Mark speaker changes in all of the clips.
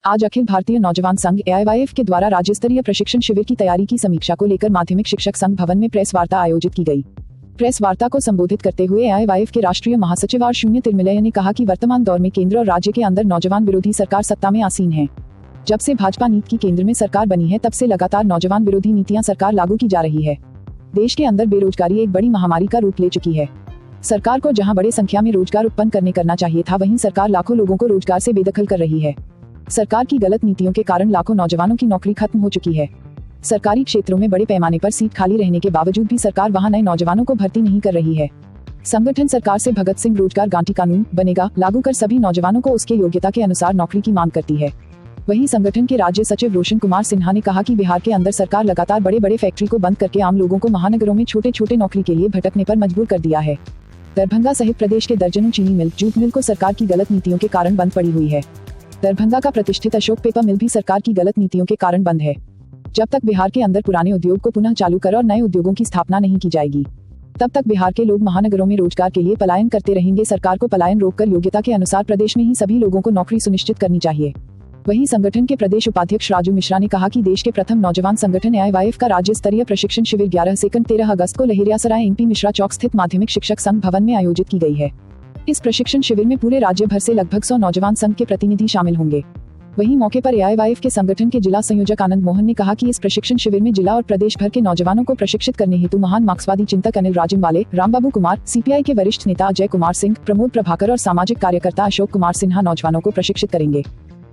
Speaker 1: आज अखिल भारतीय नौजवान संघ AIYF के द्वारा राज्य स्तरीय प्रशिक्षण शिविर की तैयारी की समीक्षा को लेकर माध्यमिक शिक्षक संघ भवन में प्रेस वार्ता आयोजित की गई। प्रेस वार्ता को संबोधित करते हुए AIYF के राष्ट्रीय महासचिव R0 तिरमिलय ने कहा कि वर्तमान दौर में केंद्र और राज्य के अंदर नौजवान विरोधी सरकार सत्ता में आसीन है। जब से भाजपा नीति की केंद्र में सरकार बनी है तब से लगातार नौजवान विरोधी नीतियां सरकार लागू की जा रही है। देश के अंदर बेरोजगारी एक बड़ी महामारी का रूप ले चुकी है। सरकार को जहां बड़े संख्या में रोजगार उत्पन्न करना चाहिए था, वहीं सरकार लाखों लोगों को रोजगार से बेदखल कर रही है। सरकार की गलत नीतियों के कारण लाखों नौजवानों की नौकरी खत्म हो चुकी है। सरकारी क्षेत्रों में बड़े पैमाने पर सीट खाली रहने के बावजूद भी सरकार वहां नए नौजवानों को भर्ती नहीं कर रही है। संगठन सरकार से भगत सिंह रोजगार गारंटी कानून बनेगा लागू कर सभी नौजवानों को उसके योग्यता के अनुसार नौकरी की मांग करती है। वहीं संगठन के राज्य सचिव रोशन कुमार सिन्हा ने कहा कि बिहार के अंदर सरकार लगातार बड़े बड़े फैक्ट्री को बंद करके आम लोगों को महानगरों में छोटे छोटे नौकरी के लिए भटकने पर मजबूर कर दिया है। दरभंगा सहित प्रदेश के दर्जनों चीनी मिल, जूट मिल को सरकार की गलत नीतियों के कारण बंद पड़ी हुई है। दरभंगा का प्रतिष्ठित अशोक पेपर मिल भी सरकार की गलत नीतियों के कारण बंद है। जब तक बिहार के अंदर पुराने उद्योग को पुनः चालू कर और नए उद्योगों की स्थापना नहीं की जाएगी, तब तक बिहार के लोग महानगरों में रोजगार के लिए पलायन करते रहेंगे। सरकार को पलायन रोककर योग्यता के अनुसार प्रदेश में ही सभी लोगों को नौकरी सुनिश्चित करनी चाहिए। वहीं संगठन के प्रदेश उपाध्यक्ष राजू मिश्रा ने कहा कि देश के प्रथम नौजवान संगठन AIYF का राज्य स्तरीय प्रशिक्षण शिविर 11 से 13 अगस्त को लहेरियासराय MP मिश्रा चौक स्थित माध्यमिक शिक्षक संघ भवन में आयोजित की गई है। इस प्रशिक्षण शिविर में पूरे राज्य भर से लगभग 100 नौजवान संघ के प्रतिनिधि शामिल होंगे। वहीं मौके पर AIYF के संगठन के जिला संयोजक आनंद मोहन ने कहा कि इस प्रशिक्षण शिविर में जिला और प्रदेश भर के नौजवानों को प्रशिक्षित करने हेतु महान मार्क्सवादी चिंतक अनिल राजिमवाले, रामबाबू कुमार, CPI के वरिष्ठ नेता अजय कुमार सिंह, प्रमोद प्रभाकर और सामाजिक कार्यकर्ता अशोक कुमार सिन्हा नौजवानों को प्रशिक्षित करेंगे।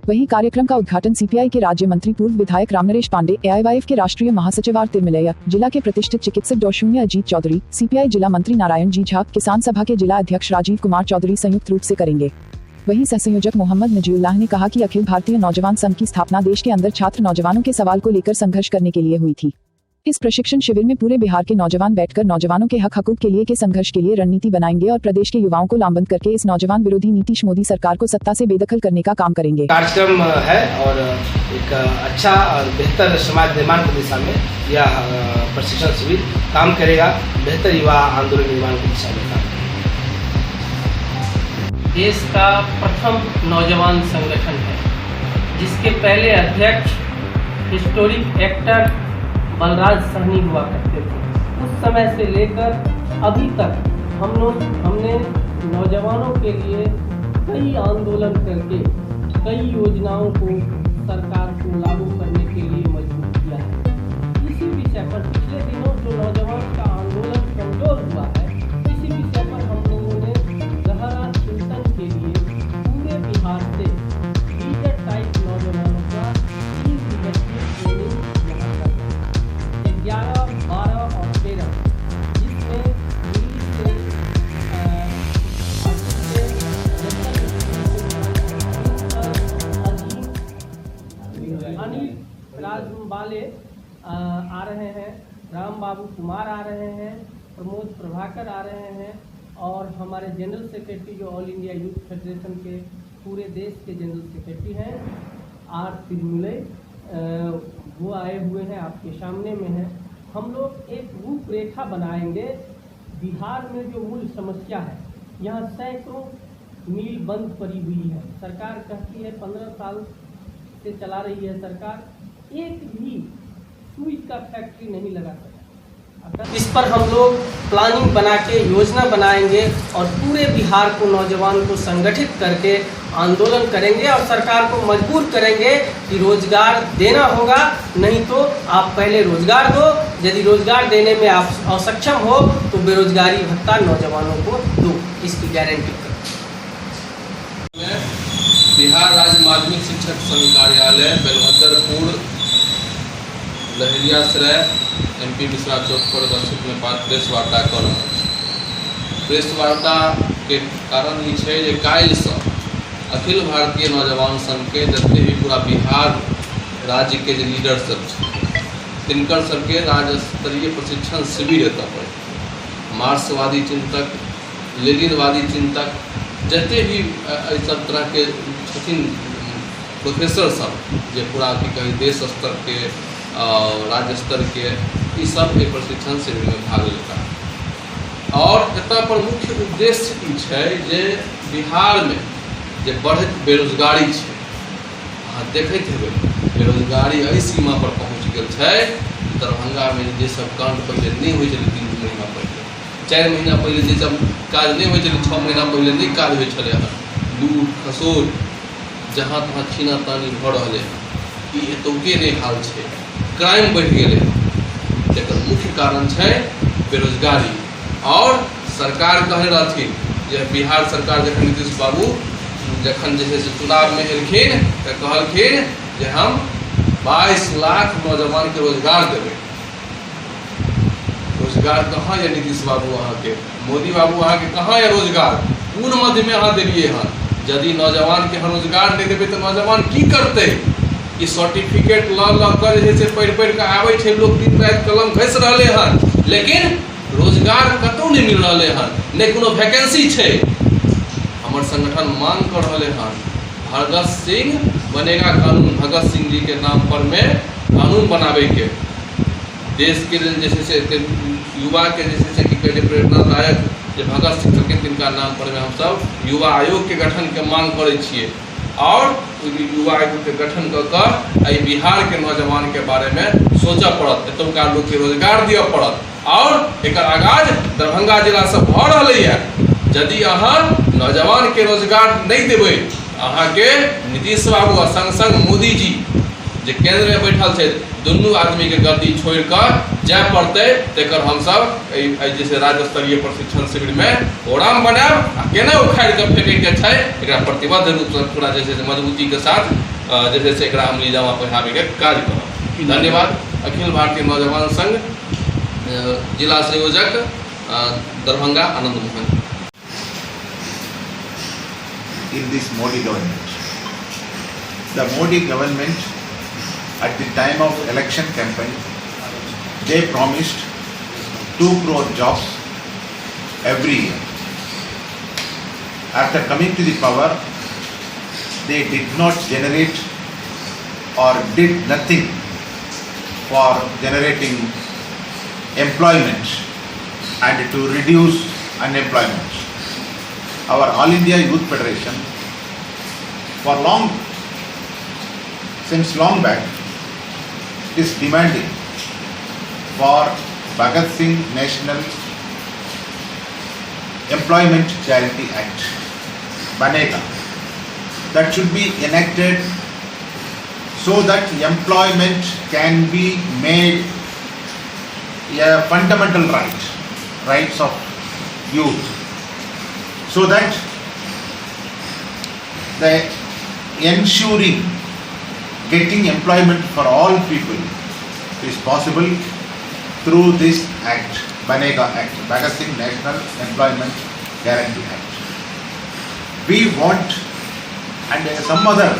Speaker 1: वहीं कार्यक्रम का उद्घाटन CPI के राज्य मंत्री पूर्व विधायक रामनरेश पांडे, AIYF के राष्ट्रीय महासचिव R तिरमिलय, जिला के प्रतिष्ठित चिकित्सक डॉ. अजीत चौधरी, CPI जिला मंत्री नारायण जी झा, किसान सभा के जिला अध्यक्ष राजीव कुमार चौधरी संयुक्त रूप से करेंगे। वहीं सहसंयोजक मोहम्मद नजीउल्लाह ने कहा कि अखिल भारतीय नौजवान संघ की स्थापना देश के अंदर छात्र नौजवानों के सवाल को लेकर संघर्ष करने के लिए हुई थी। इस प्रशिक्षण शिविर में पूरे बिहार के नौजवान बैठकर नौजवानों के हकूक के लिए के संघर्ष के लिए रणनीति बनाएंगे और प्रदेश के युवाओं को लामबंद करके इस नौजवान विरोधी नीतीश मोदी सरकार को सत्ता से बेदखल करने का काम करेंगे।
Speaker 2: कार्यक्रम है और एक अच्छा और बेहतर समाज निर्माण की दिशा में यह प्रशिक्षण शिविर काम करेगा। बेहतर युवा आंदोलन निर्माण की दिशा में काम।
Speaker 3: देश का प्रथम नौजवान संगठन है, जिसके पहले अध्यक्ष हिस्टोरिक एक्टर बलराज सहनी हुआ करते थे। उस समय से लेकर अभी तक हमने नौजवानों के लिए कई आंदोलन करके कई योजनाओं को सरकार को लागू करने के लिए मजबूर किया है। इसी विषय पर पिछले दिनों जो नौजवान का आंदोलन कमजोर हुआ है, इसी विषय पर हम लोगों ने गहरा चिंतन के लिए पूरे बिहार से लीडर टाइप नौजवानों का 3 दिवसीय ट्रेनिंग 11, 12 और 13, जिसमें दिल्ली से अनिल राजिमवाले आ रहे हैं, रामबाबू कुमार आ रहे हैं, प्रमोद प्रभाकर आ रहे हैं और हमारे जनरल सेक्रेटरी जो ऑल इंडिया यूथ फेडरेशन के पूरे देश के जनरल सेक्रेटरी हैं R तिरमिलय, वो आए हुए हैं, आपके सामने में है। हम लोग एक रूपरेखा बनाएंगे। बिहार में जो मूल समस्या है, यहाँ सैकड़ों मील बंद पड़ी हुई है। सरकार कहती है 15 साल से चला रही है सरकार, एक भी सुई का फैक्ट्री नहीं लगा सका। इस पर हम लोग प्लानिंग बना के योजना बनाएंगे और पूरे बिहार को नौजवान को संगठित करके आंदोलन करेंगे और सरकार को मजबूर करेंगे कि रोजगार देना होगा, नहीं तो आप पहले रोजगार दो। यदि रोजगार देने में आप असक्षम हो तो बेरोजगारी भत्ता नौजवानों को दो, इसकी गारंटी करो।
Speaker 4: बिहार राज्य माध्यमिक शिक्षक संघ कार्यालय बेलभद्रपुर लहेरियासराय MP मिश्रा चौक पर उपस्थित में प्रेस वार्ता कर रहा है। प्रेस वार्ता के कारण ही है जे काल्हि से अखिल भारतीय नौजवान संघ के जते भी पूरा बिहार राज्य के लीडर सब तिनकर सबके राज्य स्तरीय प्रशिक्षण शिविर एतऽ पड़े। मार्क्सवादी चिंतक, लेनिनवादी चिंतक, जते भी सब तरह के छथिन प्रोफेसर सब जे पूरा की कही देश स्तर के राज्य स्तर के ई सब के प्रशिक्षण शिविर में भाग लेता। और एतऽ पर मुख्य उद्देश्य ई छै जे बिहार में जे बढ़त बेरोजगारी छै, अहाँ देखैत हेबै बेरोजगारी एहि सीमा पर पहुँच गेल छै। दरभंगा में जे सब कांड पहले नहीं होइ छलै 3 महीना पहले, 4 महीना पहले जे सब काज नहीं होइ छलै, 6 महीना पहले नहीं काज होइ छलै हँ, लूट खसोट जहाँ तहाँ छीना तानी भऽ रहलै हँ, ई एतौके नहीं हाल छै। क्राइम बढ़ि गेलै, एकर मुख्य कारण छै बेरोजगारी। और सरकार कहने रहथिन जे बिहार सरकार जखन नीतीश बाबू जखन जे है से चुनाव में एलखिन तऽ कहलखिन जे हम 22 लाख नौजवान के रोजगार देबै। रोजगार कहाँ है नीतीश बाबू अहाँ के, मोदी बाबू अहाँ के कहाँ है रोजगार? कोन मध्य में अहाँ देलिए हँ? यदि नौजवान के रोजगार नहीं देबै तऽ नौजवान की करतै? ई सर्टिफिकेट लऽ कर जे छै पढ़ि के आबै छै लोग, दिन रात कलम घसि रहले हन, लेकिन रोजगार कतौ नहीं मिल रहा हन, नहीं कोनो वैकेंसी छै। हमर संगठन मांग कर रहे हन भगत सिंह बनेगा कानून, भगत सिंह जी के नाम पर में कानून बनावे के, देश के लेल जैसे युवा के जैसे कि पहले प्रेरणादायक जे भगत सिंह छलखिन तिनका नाम पर में हम सब युवा आयोग के गठन के मांग करे छिए। और युवा आयोग के गठन कर बिहार के नौजवान के बारे में सोचा पड़त, एतुका लोग के रोजगार दिया पड़त। और एक आगाज दरभंगा जिला से भ रही है। यदि अहाँ नौजवान के रोजगार नहीं देवे, अहाँ के नीतीश बाबू और संग संग मोदी जी जे केंद्र में बैठल थे, दुनू आदमी के गद्दी छोड़ कर जाय पड़ते। तेकर हम सब जैसे राज्य स्तरीय प्रशिक्षण शिविर में प्रोग्राम बनाब आ केना उखाड़ के फेंके के छै, एकरा प्रतिबद्ध रूप से पूरा जैसे मजबूती के साथ जैसे से एकरा हम लीजामा पहिराबे के काज करब। धन्यवाद। अखिल भारतीय नौजवान संघ जिला संयोजक Darbhanga Anand Mohan.
Speaker 5: In this Modi government, the Modi government at the time of election campaign, they promised 2 crore jobs every year. After coming to the power, they did not generate or did nothing for generating employment and to reduce unemployment. Our All India Youth Federation, since long back, is demanding for Bhagat Singh National Employment Guarantee Act, Banega, that should be enacted so that employment can be made a fundamental rights of youth, so that the ensuring getting employment for all people is possible through this act, Banega Act, Bhagat Singh National Employment Guarantee Act. We want, and some other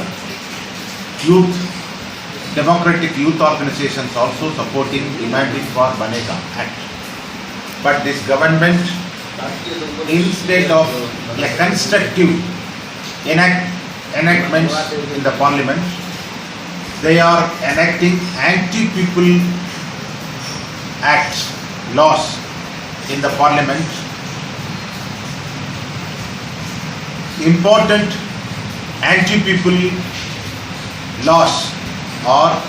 Speaker 5: democratic youth organizations also supporting, demanding for Banega Act. But this government, instead of a constructive enactments in the parliament, they are enacting anti-people acts, laws in the parliament. Important anti-people laws are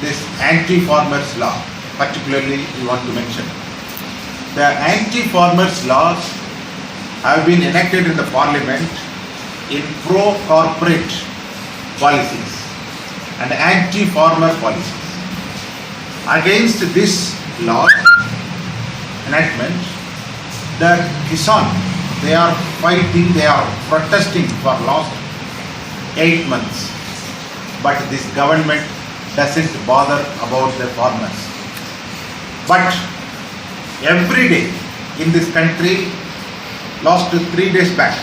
Speaker 5: this anti-farmers law, particularly we want to mention. The anti-farmers laws have been enacted in the parliament in pro-corporate policies and anti-farmer policies. Against this law enactment, the Kisan, they are fighting, they are protesting for last 8 months. But this government doesn't bother about the farmers. But every day in this country, last 3 days back,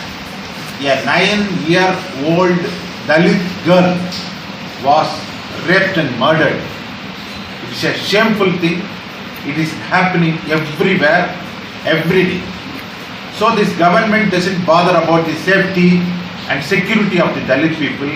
Speaker 5: a 9-year-old Dalit girl was raped and murdered. It is a shameful thing. It is happening everywhere, every day. So this government doesn't bother about the safety and security of the Dalit people.